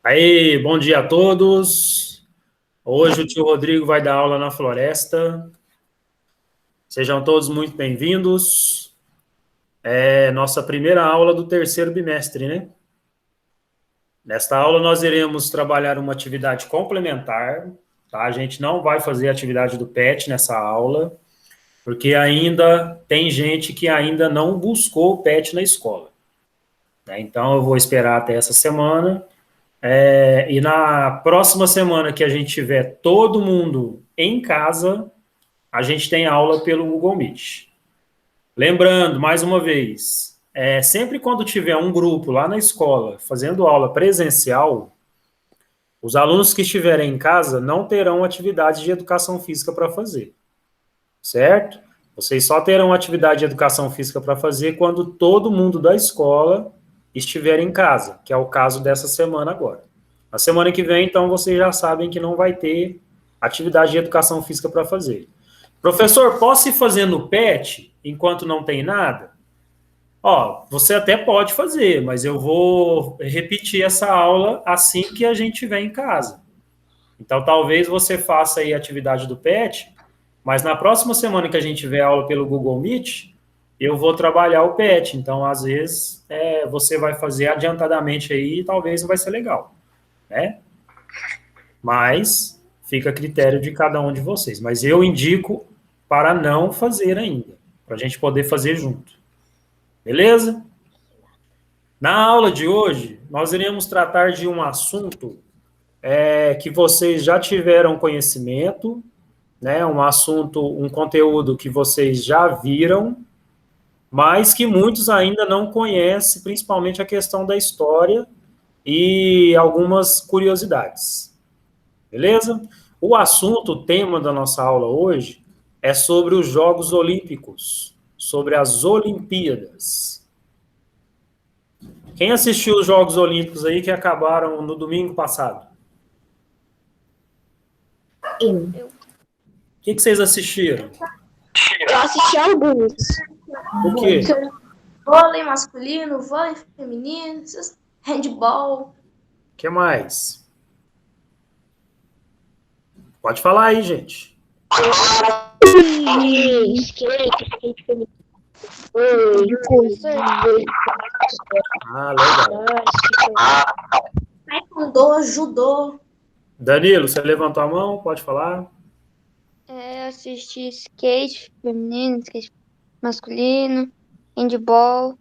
Aí, bom dia a todos. Hoje o tio Rodrigo vai dar aula na floresta. Sejam todos muito bem-vindos. É nossa primeira aula do terceiro bimestre, né? Nesta aula nós iremos trabalhar uma atividade complementar, tá? A gente não vai fazer a atividade do PET nessa aula, porque ainda tem gente que ainda não buscou o PET na escola, né? Então eu vou esperar até essa semana. E na próxima semana que a gente tiver todo mundo em casa, a gente tem aula pelo Google Meet. Lembrando, mais uma vez, sempre quando tiver um grupo lá na escola fazendo aula presencial, os alunos que estiverem em casa não terão atividade de educação física para fazer, certo? Vocês só terão atividade de educação física para fazer quando todo mundo da escola estiver em casa, que é o caso dessa semana agora. Na semana que vem, então, vocês já sabem que não vai ter atividade de educação física para fazer. Professor, posso ir fazendo o PET enquanto não tem nada? Ó, você até pode fazer, mas eu vou repetir essa aula assim que a gente estiver em casa. Então, talvez você faça aí a atividade do PET, mas na próxima semana que a gente tiver aula pelo Google Meet, eu vou trabalhar o PET. Então, às vezes, você vai fazer adiantadamente aí e talvez não vai ser legal, né? Mas fica a critério de cada um de vocês. Mas eu indico para não fazer ainda, para a gente poder fazer junto. Beleza? Na aula de hoje, nós iremos tratar de um assunto que vocês já tiveram conhecimento, né? Um assunto, um conteúdo que vocês já viram, mas que muitos ainda não conhecem, principalmente a questão da história e algumas curiosidades. Beleza? O assunto, o tema da nossa aula hoje é sobre os Jogos Olímpicos, sobre as Olimpíadas. Quem assistiu os Jogos Olímpicos aí que acabaram no domingo passado? Eu. O que vocês assistiram? Eu assisti alguns. O quê? Vôlei masculino, vôlei feminino, handball. O que mais? Pode falar aí, gente. Skate feminino. Ah, legal. Taekwondo, judô. Danilo, você levantou a mão? Pode falar. Eu assisti skate feminino, skate masculino, handball.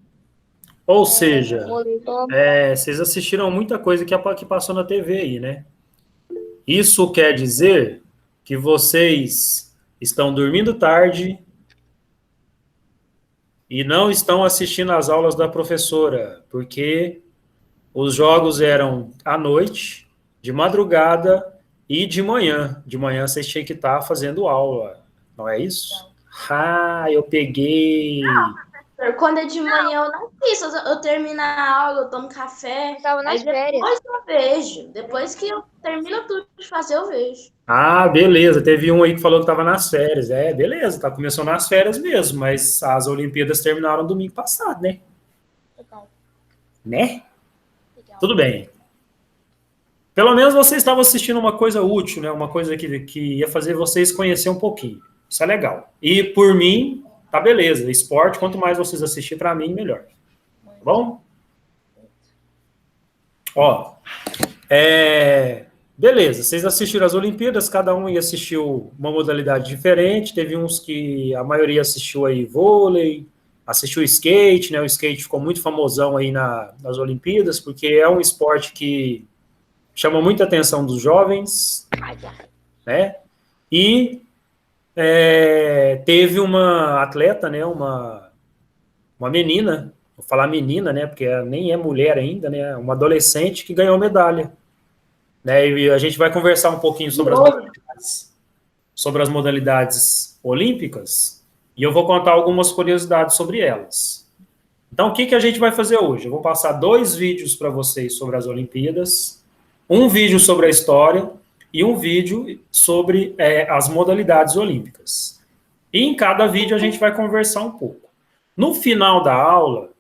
Ou seja, voleibol. vocês assistiram muita coisa que passou na TV aí, né? Isso quer dizer que vocês estão dormindo tarde e não estão assistindo às aulas da professora, porque os jogos eram à noite, de madrugada e de manhã. De manhã vocês tinham que estar fazendo aula, não é isso? Ah, eu peguei. Quando é de manhã eu não fiz, eu termino a aula, eu tomo café. Eu tava nas férias. Depois eu vejo. Depois que eu termino tudo de fazer, eu vejo. Ah, beleza. Teve um aí que falou que estava nas férias. Beleza, tá começando nas férias mesmo, mas as Olimpíadas terminaram domingo passado, né? Legal. Né? Tudo bem. Pelo menos vocês estavam assistindo uma coisa útil, né? Uma coisa que ia fazer vocês conhecer um pouquinho. Isso é legal. E por mim, tá beleza. Esporte, quanto mais vocês assistirem, para mim, melhor. Tá bom? Ó, beleza, vocês assistiram as Olimpíadas, cada um assistiu uma modalidade diferente, teve uns que a maioria assistiu aí vôlei, assistiu skate, né? O skate ficou muito famosão aí nas Olimpíadas, porque é um esporte que chama muita atenção dos jovens, né? E teve uma atleta, né? Uma menina, vou falar menina, né? Porque nem é mulher ainda, né? Uma adolescente que ganhou medalha. Né, e a gente vai conversar um pouquinho sobre as modalidades olímpicas e eu vou contar algumas curiosidades sobre elas. Então, o que a gente vai fazer hoje? Eu vou passar 2 vídeos para vocês sobre as Olimpíadas, um vídeo sobre a história e um vídeo sobre as modalidades olímpicas. E em cada vídeo a gente vai conversar um pouco. No final da aula,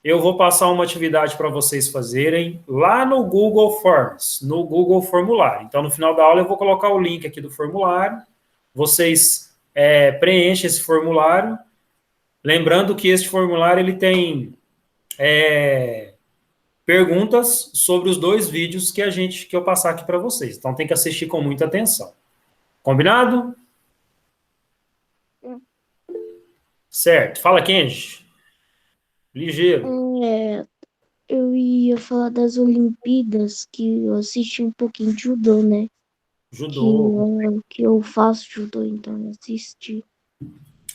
eu vou passar uma atividade para vocês fazerem lá no Google Forms, no Google Formulário. Então, no final da aula, eu vou colocar o link aqui do formulário. Vocês preenchem esse formulário. Lembrando que este formulário ele tem perguntas sobre os 2 vídeos que eu passar aqui para vocês. Então, tem que assistir com muita atenção. Combinado? Certo. Fala, Kenji. Ligeiro. Eu ia falar das Olimpíadas, que eu assisti um pouquinho de judô, né? Judô. Que eu faço judô, então eu assisti.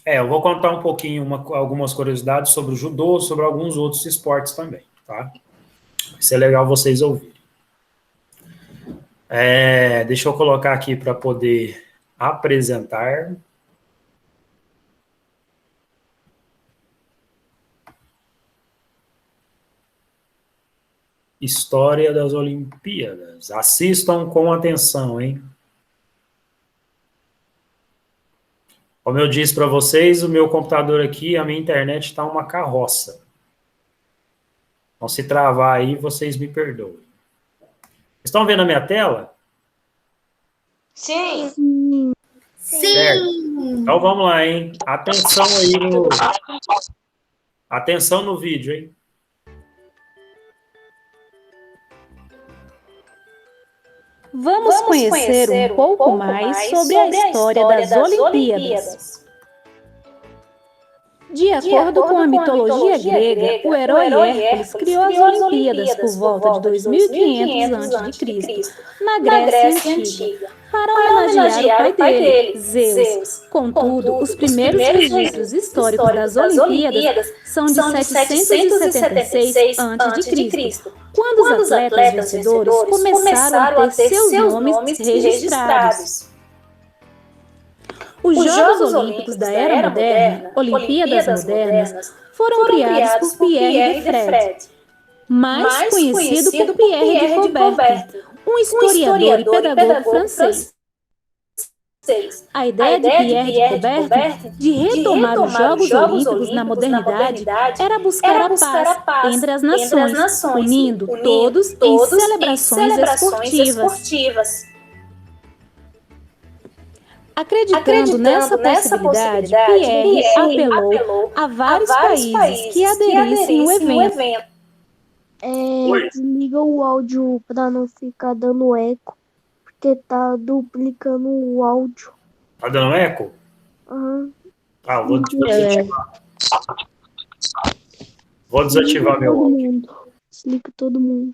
Eu vou contar um pouquinho, algumas curiosidades sobre o judô, sobre alguns outros esportes também, tá? Isso é legal vocês ouvirem. Deixa eu colocar aqui para poder apresentar. História das Olimpíadas. Assistam com atenção, hein? Como eu disse para vocês, o meu computador aqui, a minha internet está uma carroça. Então, se travar aí, vocês me perdoem. Estão vendo a minha tela? Sim. Certo. Então, vamos lá, hein? Atenção no vídeo, hein? Vamos conhecer um pouco mais sobre a história das Olimpíadas. De acordo com a mitologia grega, o herói Hércules criou as Olimpíadas por volta de 2500 a.C., na Grécia Antiga, para homenagear o pai dele, Zeus. Contudo, os primeiros registros históricos das Olimpíadas são de 776 a.C., quando os atletas vencedores começaram a ter seus nomes registrados. Os Jogos Olímpicos da Era Moderna, Olimpíadas Modernas, foram criados por Pierre de Fred, mais conhecido por Pierre de Coubertin, um historiador e pedagogo francês. A ideia de Pierre de Coubertin de retomar os Jogos Olímpicos na modernidade era buscar a paz entre as nações, unindo todos em celebrações esportivas. Acreditando nessa possibilidade, Pierre apelou a vários países que aderissem ao evento. Desliga o áudio para não ficar dando eco, porque tá duplicando o áudio. Tá dando eco? Aham. Eu vou desativar. Vou desativar meu áudio. Desliga todo mundo.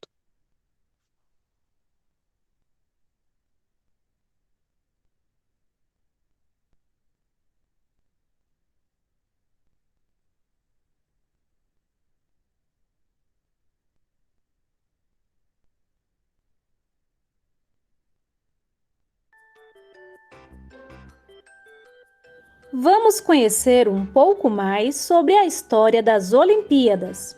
Vamos conhecer um pouco mais sobre a história das Olimpíadas.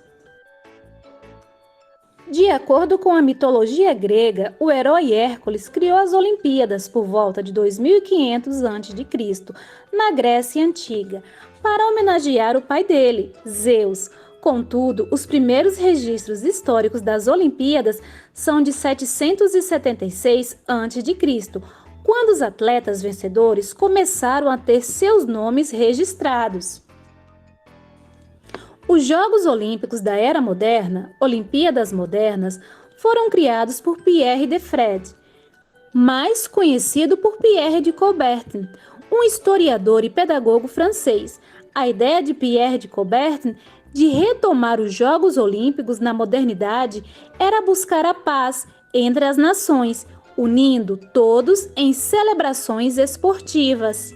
De acordo com a mitologia grega, o herói Hércules criou as Olimpíadas por volta de 2500 a.C., na Grécia Antiga, para homenagear o pai dele, Zeus. Contudo, os primeiros registros históricos das Olimpíadas são de 776 a.C., quando os atletas vencedores começaram a ter seus nomes registrados. Os Jogos Olímpicos da Era Moderna, Olimpíadas Modernas, foram criados por Pierre de Fred, mais conhecido por Pierre de Coubertin, um historiador e pedagogo francês. A ideia de Pierre de Coubertin de retomar os Jogos Olímpicos na modernidade era buscar a paz entre as nações, unindo todos em celebrações esportivas.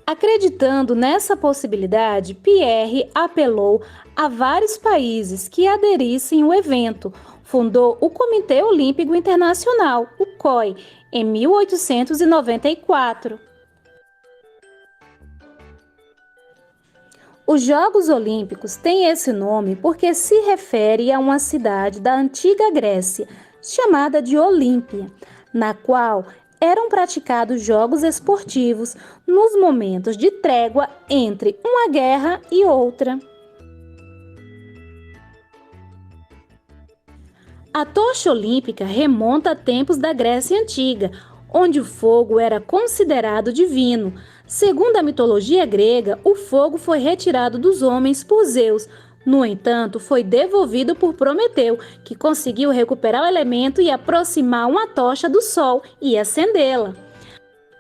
Acreditando nessa possibilidade, Pierre apelou a vários países que aderissem ao evento. Fundou o Comitê Olímpico Internacional, o COI, em 1894. Os Jogos Olímpicos têm esse nome porque se refere a uma cidade da antiga Grécia, chamada de Olímpia, na qual eram praticados jogos esportivos nos momentos de trégua entre uma guerra e outra. A tocha olímpica remonta a tempos da Grécia Antiga, onde o fogo era considerado divino. Segundo a mitologia grega, o fogo foi retirado dos homens por Zeus. No entanto, foi devolvido por Prometeu, que conseguiu recuperar o elemento e aproximar uma tocha do Sol e acendê-la.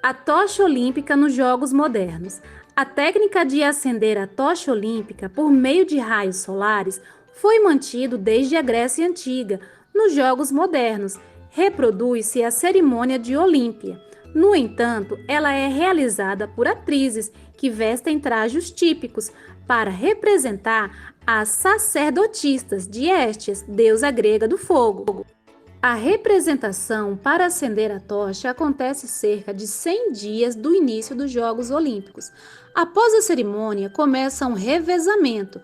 A tocha olímpica nos Jogos Modernos. A técnica de acender a tocha olímpica por meio de raios solares foi mantido desde a Grécia Antiga. Nos Jogos Modernos, reproduz-se a cerimônia de Olímpia. No entanto, ela é realizada por atrizes que vestem trajes típicos para representar as sacerdotisas de Estes, deusa grega do fogo. A representação para acender a tocha acontece cerca de 100 dias do início dos Jogos Olímpicos. Após a cerimônia, começa um revezamento,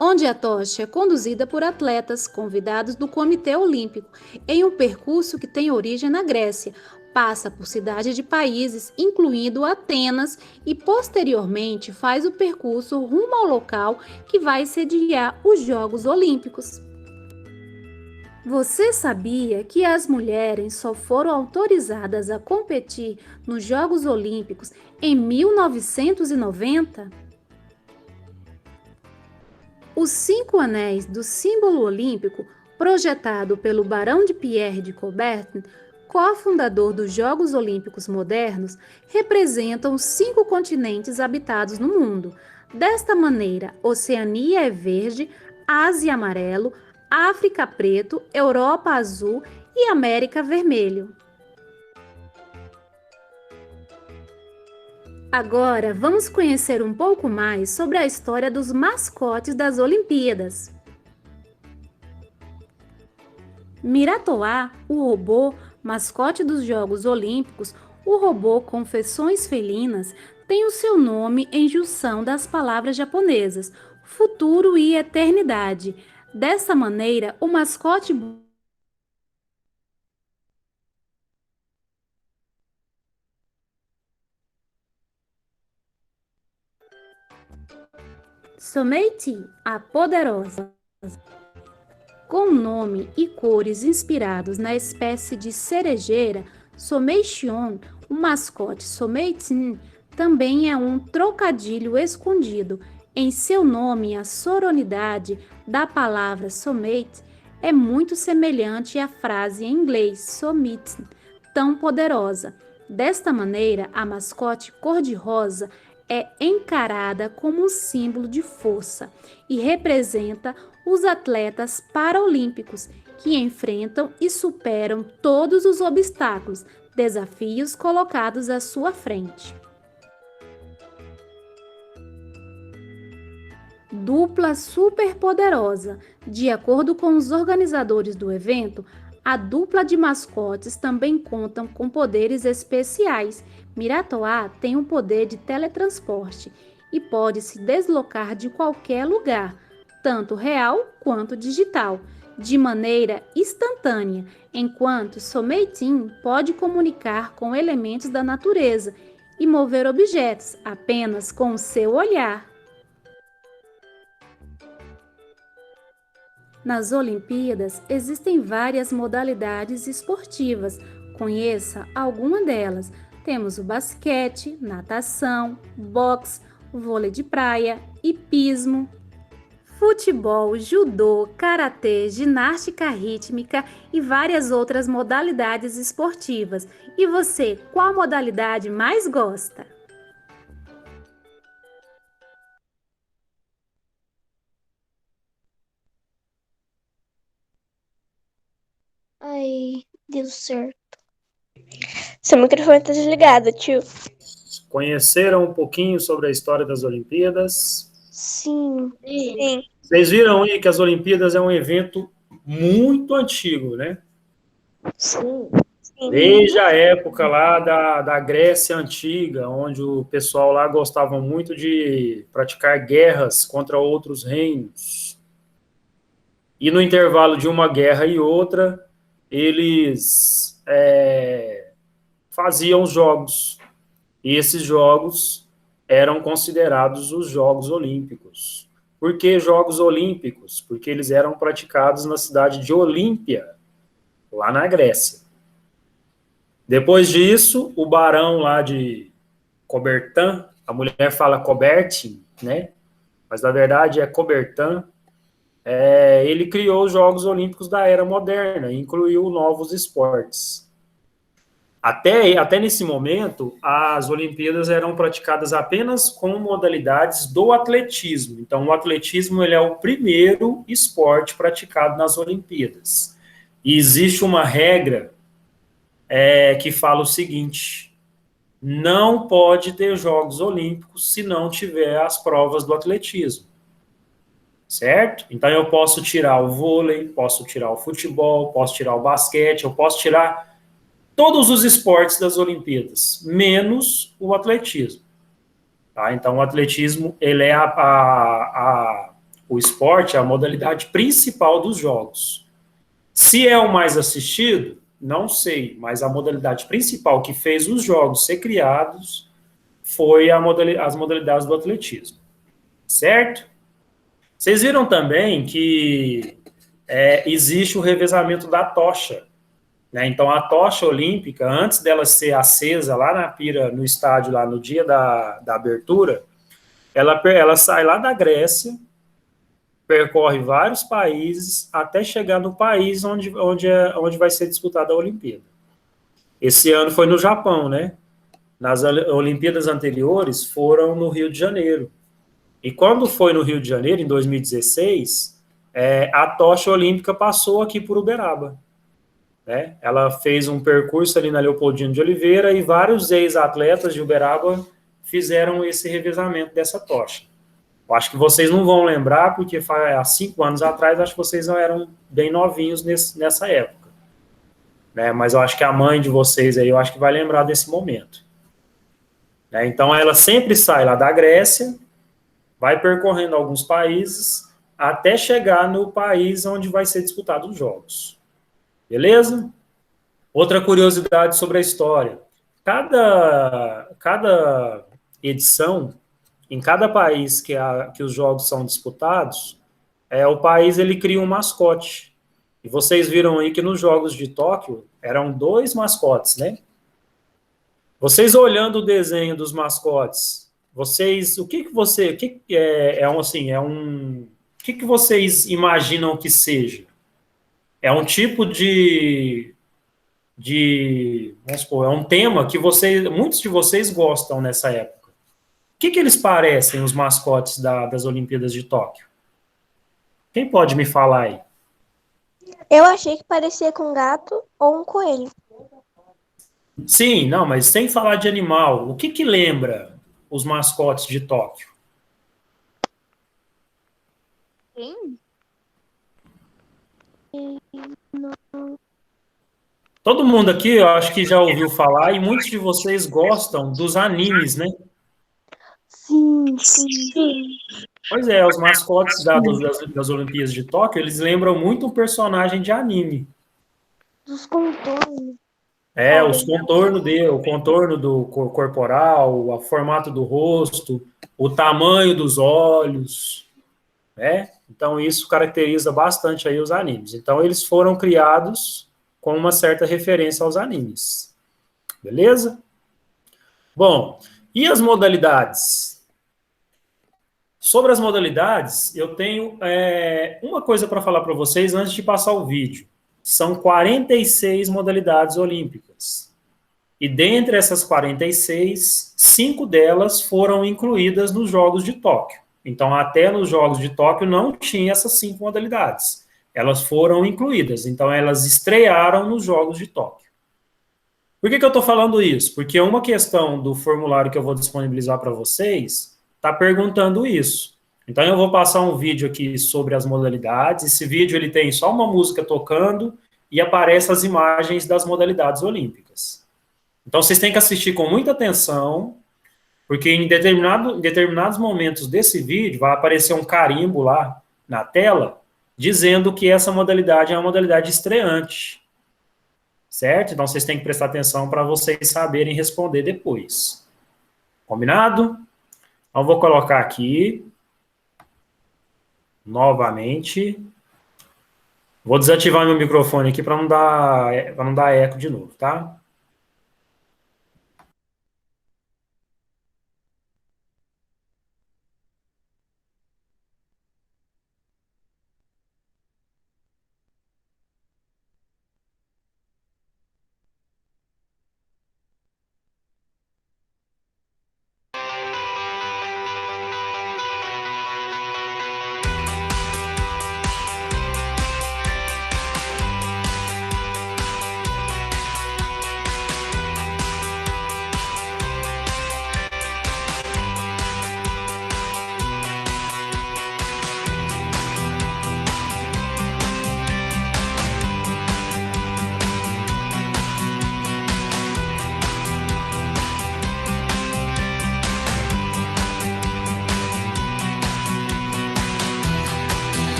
onde a tocha é conduzida por atletas convidados do Comitê Olímpico em um percurso que tem origem na Grécia, passa por cidades de países, incluindo Atenas, e posteriormente faz o percurso rumo ao local que vai sediar os Jogos Olímpicos. Você sabia que as mulheres só foram autorizadas a competir nos Jogos Olímpicos em 1990? Os 5 anéis do símbolo olímpico, projetado pelo Barão de Pierre de Coubertin, cofundador dos Jogos Olímpicos Modernos, representam os 5 continentes habitados no mundo. Desta maneira, Oceania é verde, Ásia amarelo, África preto, Europa azul e América vermelho. Agora, vamos conhecer um pouco mais sobre a história dos mascotes das Olimpíadas. Miratoá, o robô, mascote dos Jogos Olímpicos, o robô com feições felinas, tem o seu nome em junção das palavras japonesas, futuro e eternidade. Dessa maneira, o mascote Someiti, a poderosa. Com nome e cores inspirados na espécie de cerejeira Someichion, o mascote Someitin também é um trocadilho escondido. Em seu nome, a sonoridade da palavra Someit é muito semelhante à frase em inglês Something, tão poderosa. Desta maneira, a mascote cor-de-rosa é encarada como um símbolo de força e representa os atletas paraolímpicos que enfrentam e superam todos os obstáculos, desafios colocados à sua frente. Dupla superpoderosa. De acordo com os organizadores do evento, a dupla de mascotes também contam com poderes especiais. Miratoá tem um poder de teletransporte e pode se deslocar de qualquer lugar, tanto real quanto digital, de maneira instantânea, enquanto Someitin pode comunicar com elementos da natureza e mover objetos apenas com o seu olhar. Nas Olimpíadas, existem várias modalidades esportivas. Conheça alguma delas. Temos o basquete, natação, boxe, vôlei de praia, hipismo, futebol, judô, karatê, ginástica rítmica e várias outras modalidades esportivas. E você, qual modalidade mais gosta? Ai, deu certo. Seu microfone tá desligado, tio. Conheceram um pouquinho sobre a história das Olimpíadas? Sim. Sim. Vocês viram aí que as Olimpíadas é um evento muito antigo, né? Sim. Desde a época lá da Grécia Antiga, onde o pessoal lá gostava muito de praticar guerras contra outros reinos. E no intervalo de uma guerra e outra, eles faziam os jogos. E esses jogos eram considerados os Jogos Olímpicos. Por que Jogos Olímpicos? Porque eles eram praticados na cidade de Olímpia, lá na Grécia. Depois disso, o barão lá de Coubertin, a mulher fala Coubertin, né? Mas na verdade é Coubertin, ele criou os Jogos Olímpicos da Era Moderna e incluiu novos esportes. Até nesse momento, as Olimpíadas eram praticadas apenas com modalidades do atletismo. Então, o atletismo ele é o primeiro esporte praticado nas Olimpíadas. E existe uma regra que fala o seguinte: não pode ter Jogos Olímpicos se não tiver as provas do atletismo. Certo? Então, eu posso tirar o vôlei, posso tirar o futebol, posso tirar o basquete, eu posso tirar todos os esportes das Olimpíadas, menos o atletismo. Tá? Então, o atletismo ele é o esporte, a modalidade principal dos Jogos. Se é o mais assistido, não sei, mas a modalidade principal que fez os Jogos ser criados foi as modalidades do atletismo. Certo? Vocês viram também que existe o revezamento da tocha. Né? Então, a tocha olímpica, antes dela ser acesa lá na pira, no estádio, lá no dia da abertura, ela sai lá da Grécia, percorre vários países, até chegar no país onde vai ser disputada a Olimpíada. Esse ano foi no Japão, né? Nas Olimpíadas anteriores foram no Rio de Janeiro. E quando foi no Rio de Janeiro, em 2016, a tocha olímpica passou aqui por Uberaba. Né? Ela fez um percurso ali na Leopoldino de Oliveira e vários ex-atletas de Uberaba fizeram esse revezamento dessa tocha. Eu acho que vocês não vão lembrar, porque há 5 anos atrás, acho que vocês não eram bem novinhos nessa época. Né? Mas eu acho que a mãe de vocês aí, eu acho que vai lembrar desse momento. Né? Então, ela sempre sai lá da Grécia, vai percorrendo alguns países, até chegar no país onde vai ser disputado os Jogos. Beleza? Outra curiosidade sobre a história. Cada edição, em cada país que os jogos são disputados, o país ele cria um mascote. E vocês viram aí que nos Jogos de Tóquio eram 2 mascotes, né? Vocês olhando o desenho dos mascotes, o que vocês imaginam que seja? É um tipo vamos supor, é um tema que muitos de vocês gostam nessa época. O que eles parecem, os mascotes das Olimpíadas de Tóquio? Quem pode me falar aí? Eu achei que parecia com um gato ou um coelho. Sim, não, mas sem falar de animal, o que lembra os mascotes de Tóquio? Sim. Todo mundo aqui, eu acho que já ouviu falar, e muitos de vocês gostam dos animes, né? Sim. Pois é, os mascotes das Olimpíadas de Tóquio, eles lembram muito um personagem de anime. Dos contornos. O contorno do corporal, o formato do rosto, o tamanho dos olhos, né? Então, isso caracteriza bastante aí os animes. Então, eles foram criados com uma certa referência aos animes. Beleza? Bom, e as modalidades? Sobre as modalidades, eu tenho uma coisa para falar para vocês antes de passar o vídeo. São 46 modalidades olímpicas. E dentre essas 46, 5 delas foram incluídas nos Jogos de Tóquio. Então, até nos Jogos de Tóquio não tinha essas 5 modalidades. Elas foram incluídas. Então, elas estrearam nos Jogos de Tóquio. Por que eu estou falando isso? Porque uma questão do formulário que eu vou disponibilizar para vocês está perguntando isso. Então, eu vou passar um vídeo aqui sobre as modalidades. Esse vídeo ele tem só uma música tocando e aparece as imagens das modalidades olímpicas. Então, vocês têm que assistir com muita atenção, porque em determinados momentos desse vídeo vai aparecer um carimbo lá na tela dizendo que essa modalidade é uma modalidade estreante. certo? Então, vocês têm que prestar atenção para vocês saberem responder depois. Combinado? Então, vou colocar aqui, novamente. Vou desativar meu microfone aqui para não dar eco de novo, tá?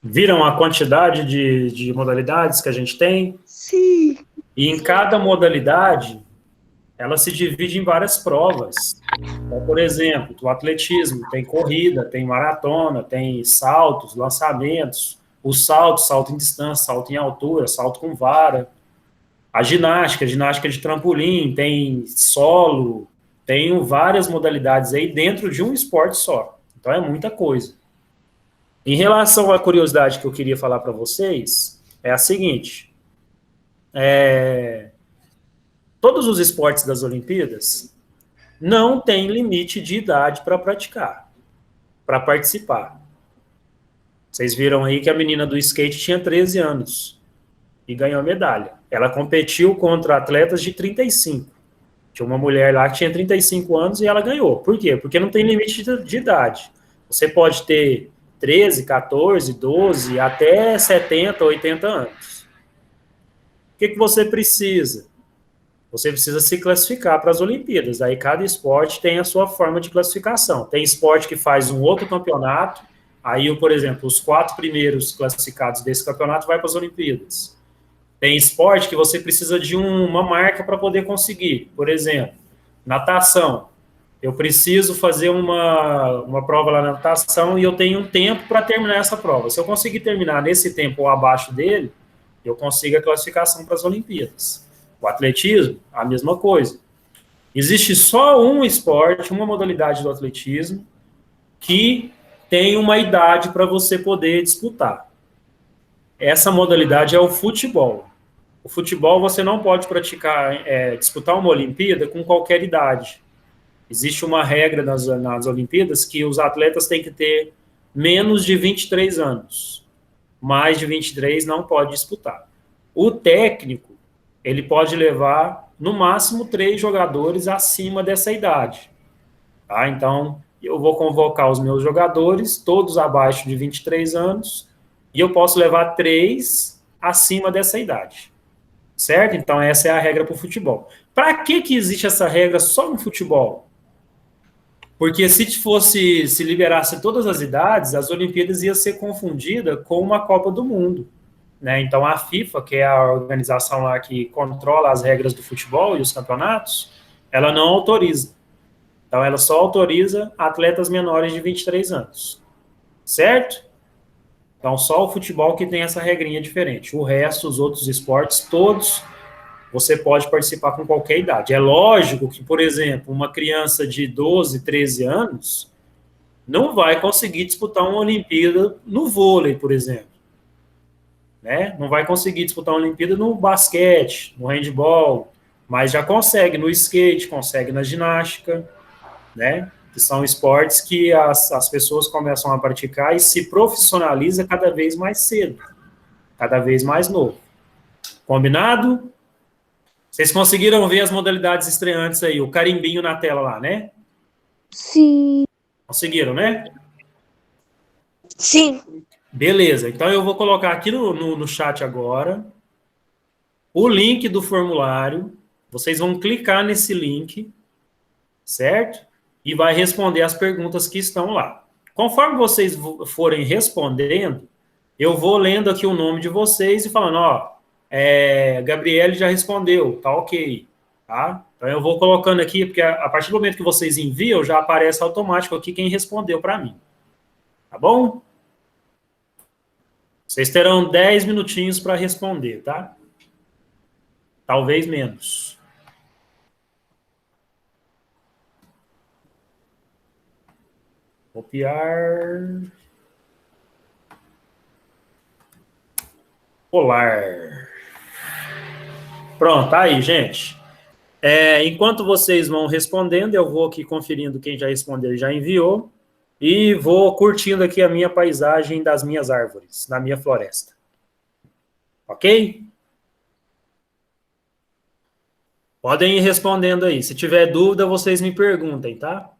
Viram a quantidade de modalidades que a gente tem? Sim. E em cada modalidade, ela se divide em várias provas. Então, por exemplo, o atletismo tem corrida, tem maratona, tem saltos, lançamentos, o salto, salto em distância, salto em altura, salto com vara. A ginástica de trampolim, tem solo, tem várias modalidades aí dentro de um esporte só. Então é muita coisa. Em relação à curiosidade que eu queria falar para vocês, é a seguinte: todos os esportes das Olimpíadas não têm limite de idade para praticar, para participar. Vocês viram aí que a menina do skate tinha 13 anos e ganhou medalha. Ela competiu contra atletas de 35. Tinha uma mulher lá que tinha 35 anos e ela ganhou. Por quê? Porque não tem limite de idade. Você pode ter 13, 14, 12, até 70, 80 anos. O que você precisa? Você precisa se classificar para as Olimpíadas. Aí cada esporte tem a sua forma de classificação. Tem esporte que faz um outro campeonato. Aí, por exemplo, os 4 primeiros classificados desse campeonato vai para as Olimpíadas. Tem esporte que você precisa de uma marca para poder conseguir. Por exemplo, natação. Eu preciso fazer uma prova lá na natação e eu tenho um tempo para terminar essa prova. Se eu conseguir terminar nesse tempo ou abaixo dele, eu consigo a classificação para as Olimpíadas. O atletismo, a mesma coisa. Existe só um esporte, uma modalidade do atletismo, que tem uma idade para você poder disputar. Essa modalidade é o futebol. O futebol você não pode praticar, disputar uma Olimpíada com qualquer idade. Existe uma regra nas Olimpíadas que os atletas têm que ter menos de 23 anos. Mais de 23 não pode disputar. O técnico, ele pode levar, no máximo, 3 jogadores acima dessa idade. Tá? Então, eu vou convocar os meus jogadores, todos abaixo de 23 anos, e eu posso levar 3 acima dessa idade. Certo? Então, essa é a regra para o futebol. Para que existe essa regra só no futebol? Porque se liberasse todas as idades, as Olimpíadas ia ser confundida com uma Copa do Mundo. Né? Então, a FIFA, que é a organização lá que controla as regras do futebol e os campeonatos, ela não autoriza. Então, ela só autoriza atletas menores de 23 anos. Certo? Então, só o futebol que tem essa regrinha diferente. O resto, os outros esportes, todos, você pode participar com qualquer idade. É lógico que, por exemplo, uma criança de 12, 13 anos não vai conseguir disputar uma Olimpíada no vôlei, por exemplo. Né? Não vai conseguir disputar uma Olimpíada no basquete, no handball, mas já consegue no skate, consegue na ginástica, né? Que são esportes que as pessoas começam a praticar e se profissionaliza cada vez mais cedo, cada vez mais novo. Combinado? Vocês conseguiram ver as modalidades estreantes aí, o carimbinho na tela lá, né? Sim. Conseguiram, né? Sim. Beleza, então eu vou colocar aqui no chat agora o link do formulário. Vocês vão clicar nesse link, certo? E vai responder as perguntas que estão lá. Conforme vocês forem respondendo, eu vou lendo aqui o nome de vocês e falando, ó, Gabriele já respondeu, tá ok, tá? Então eu vou colocando aqui, porque a partir do momento que vocês enviam, já aparece automático aqui quem respondeu para mim. Tá bom? Vocês terão 10 minutinhos para responder, tá? Talvez menos. Copiar. Colar. Pronto, tá aí, gente. Enquanto vocês vão respondendo, eu vou aqui conferindo quem já respondeu e já enviou. E vou curtindo aqui a minha paisagem das minhas árvores, da minha floresta. Ok? Podem ir respondendo aí. Se tiver dúvida, vocês me perguntem, tá?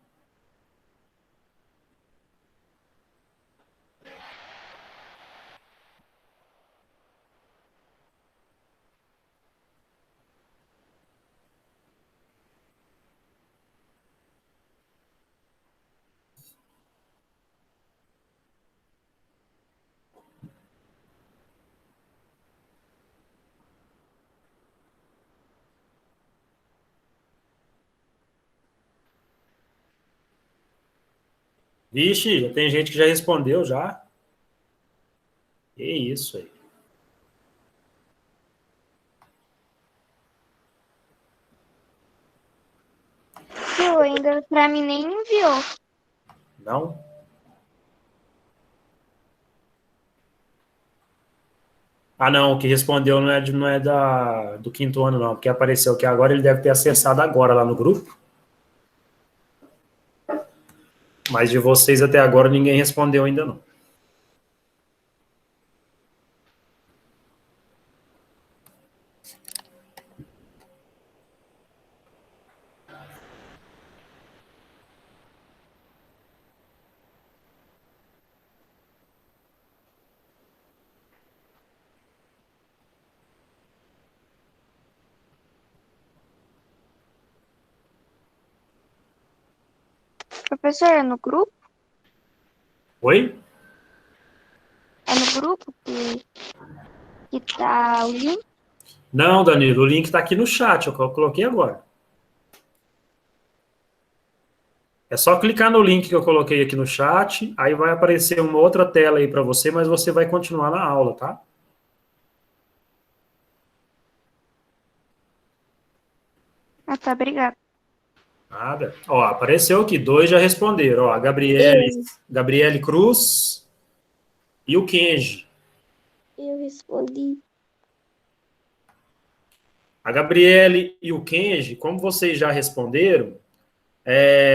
Vixe, já tem gente que já respondeu já. Que isso aí. Tio, ainda pra mim nem enviou. Não? Ah, não, o que respondeu não é do quinto ano, não, porque apareceu que agora ele deve ter acessado agora lá no grupo. Mas de vocês até agora ninguém respondeu ainda não. Professor, é no grupo? Oi? É no grupo que tá o link? Não, Danilo, o link está aqui no chat, eu coloquei agora. É só clicar no link que eu coloquei aqui no chat, aí vai aparecer uma outra tela aí para você, mas você vai continuar na aula, tá? Ah, tá, obrigado. Nada. Ó, apareceu aqui, 2 já responderam. Ó, a Gabriele Cruz e o Kenji. Eu respondi. A Gabriele e o Kenji, como vocês já responderam,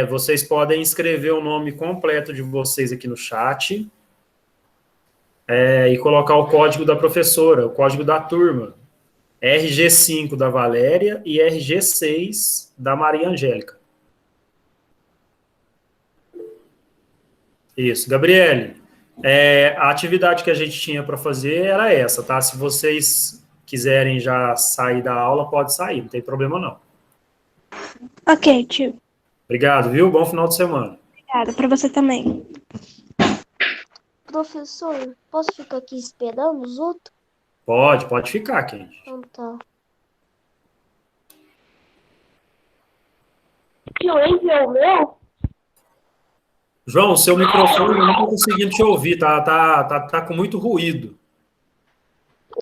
vocês podem escrever o nome completo de vocês aqui no chat e colocar o código da professora, o código da turma. RG5 da Valéria e RG6 da Maria Angélica. Isso. Gabriele, a atividade que a gente tinha para fazer era essa, tá? Se vocês quiserem já sair da aula, pode sair, não tem problema não. Ok, tio. Obrigado, viu? Bom final de semana. Obrigada. Pra você também. Professor, posso ficar aqui esperando os outros? Pode ficar, Kenji. Então tá. Tio, enviou o meu? João, seu microfone eu não estou conseguindo te ouvir, tá com muito ruído.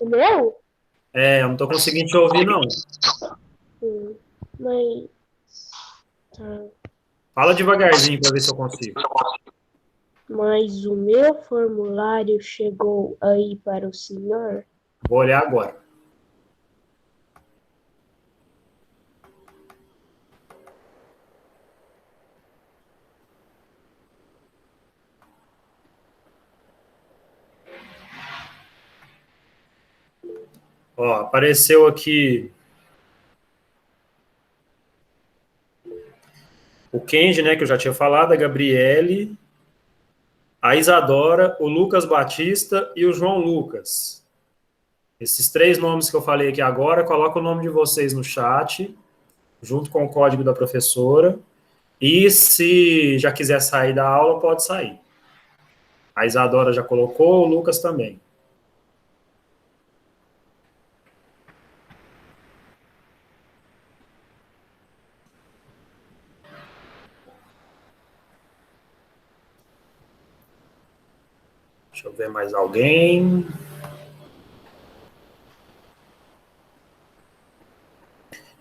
O meu? Eu não estou conseguindo te ouvir, não. Mas... Tá. Fala devagarzinho para ver se eu consigo. Mas o meu formulário chegou aí para o senhor? Vou olhar agora. Ó, apareceu aqui o Kenji, né, que eu já tinha falado, a Gabriele, a Isadora, o Lucas Batista e o João Lucas. Esses 3 nomes que eu falei aqui agora, coloca o nome de vocês no chat, junto com o código da professora. E se já quiser sair da aula, pode sair. A Isadora já colocou, o Lucas também. Deixa eu ver mais alguém.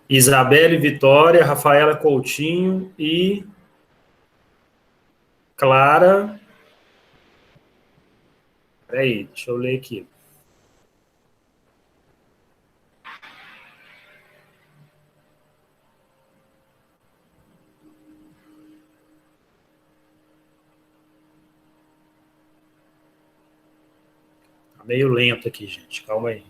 Isabelle Vitória, Rafaela Coutinho e Clara. Peraí, deixa eu ler aqui. Tá meio lento aqui, gente. Calma aí.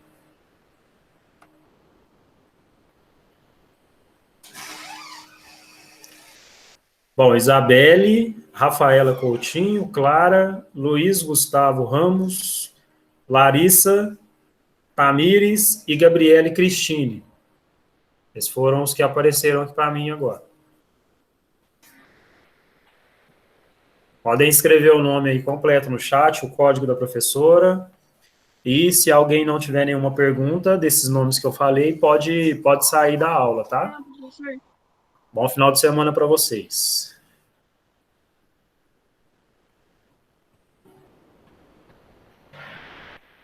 Bom, Isabelle, Rafaela Coutinho, Clara, Luiz Gustavo Ramos, Larissa, Tamires e Gabriele Cristine. Esses foram os que apareceram aqui para mim agora. Podem escrever o nome aí completo no chat, o código da professora. E se alguém não tiver nenhuma pergunta desses nomes que eu falei, pode sair da aula, tá? Bom final de semana para vocês.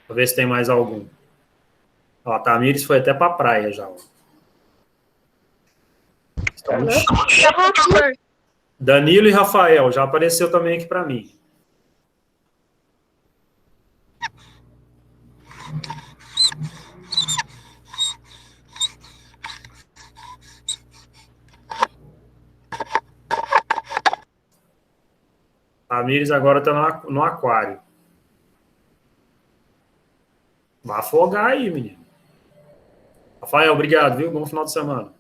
Vou ver se tem mais algum. Ó, a Tamires foi até para a praia já. Ó. Danilo e Rafael, já apareceu também aqui para mim. A Tamires agora está no aquário. Vai afogar aí, menino. Rafael, obrigado, viu? Bom final de semana.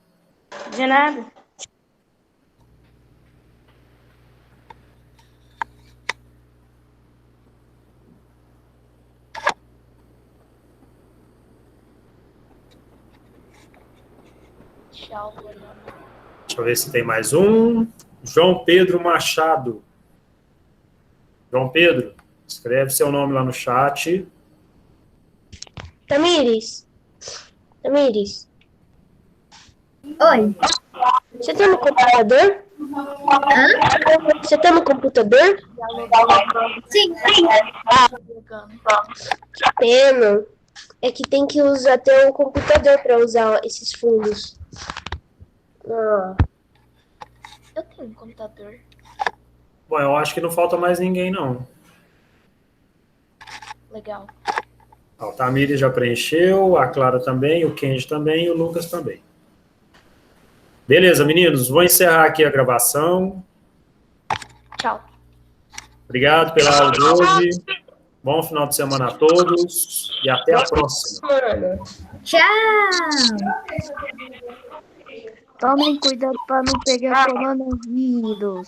De nada. Tchau. Deixa eu ver se tem mais um. João Pedro Machado. João Pedro, escreve seu nome lá no chat. Tamires. Oi. Você tá no computador? Hã? Você tá no computador? Sim. Que pena. É que tem que usar até um computador para usar esses fundos. Ah. Eu tenho um computador. Bom, eu acho que não falta mais ninguém, não. Legal. Ó, o Tamires já preencheu, a Clara também, o Kenji também e o Lucas também. Beleza, meninos, vou encerrar aqui a gravação. Tchau. Obrigado pela aula de hoje. Bom final de semana a todos e até a próxima. Tchau. Tomem cuidado para não pegar coronavírus.